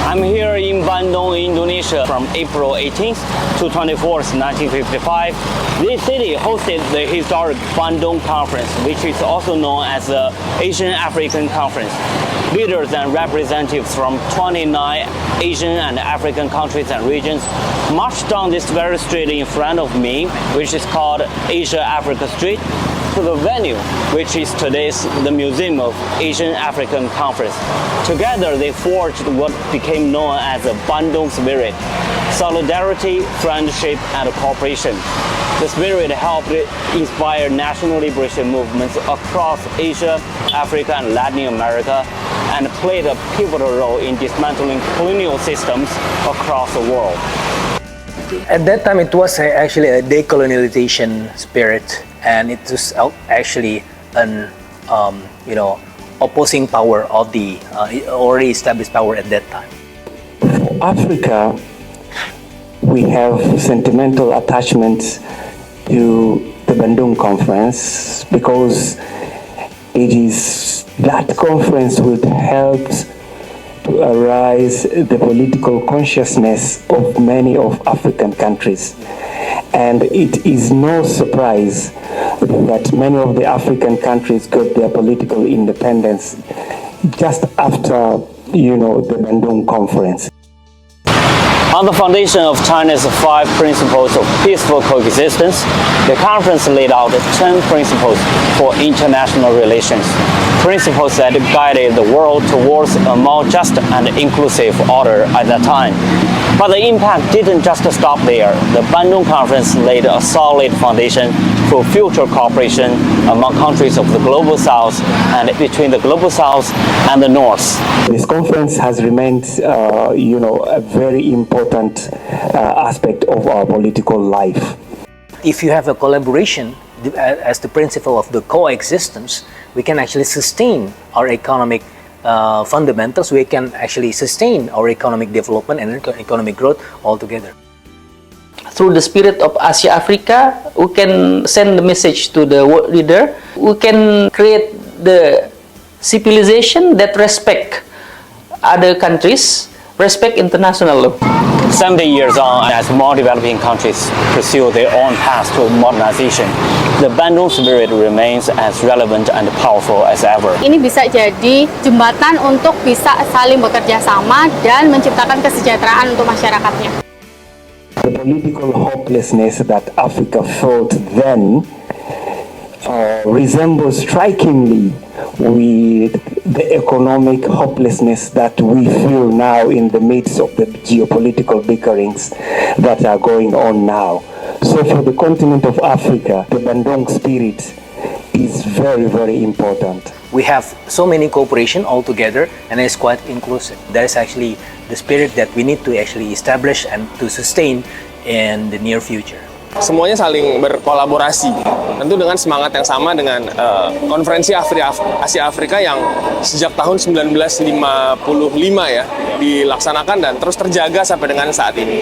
I'm here in Bandung, Indonesia from April 18th to 24th, 1955. This city hosted the historic Bandung Conference, which is also known as the Asian African Conference. Leaders and representatives from 29 Asian and African countries and regions marched down this very street in front of me, which is called Asia-Africa Street, to the venue, which is today's the Museum of Asian African Conference. Together, they forged what became known as the Bandung Spirit: solidarity, friendship, and cooperation. The spirit helped inspire national liberation movements across Asia, Africa, and Latin America, and played a pivotal role in dismantling colonial systems across the world. At that time, it was actually a decolonialization spirit, and it was actually an opposing power of the already established power at that time. For Africa, we have sentimental attachments to the Bandung Conference because it is that conference would help to arise the political consciousness of many of African countries. And it is no surprise that many of the African countries got their political independence just after, the Bandung Conference. On the foundation of China's 5 principles of peaceful coexistence, the conference laid out 10 principles for international relations, principles that guided the world towards a more just and inclusive order at that time. But the impact didn't just stop there. The Bandung Conference laid a solid foundation for future cooperation among countries of the Global South and between the Global South and the North. This conference has remained, a very important aspect of our political life. If you have a collaboration as the principle of the coexistence, we can actually sustain our economic fundamentals. We can actually sustain our economic development and economic growth altogether. Through the spirit of Asia-Africa, we can send the message to the world leader. We can create the civilization that respect other countries, respect international law. 70 years on, as more developing countries pursue their own path to modernization, the Bandung Spirit remains as relevant and powerful as ever. Ini bisa jadi jembatan untuk bisa saling bekerja sama dan menciptakan kesejahteraan untuk masyarakatnya. The political hopelessness that Africa felt then resembles strikingly with the economic hopelessness that we feel now in the midst of the geopolitical bickerings that are going on now. So for the continent of Africa, the Bandung Spirit is very, very important. We have so many cooperation all together, and it's quite inclusive. That is actually the spirit that we need to actually establish and to sustain in the near future. Semuanya saling berkolaborasi, tentu dengan semangat yang sama dengan konferensi Asia Afrika yang sejak tahun 1955 ya dilaksanakan dan terus terjaga sampai dengan saat ini.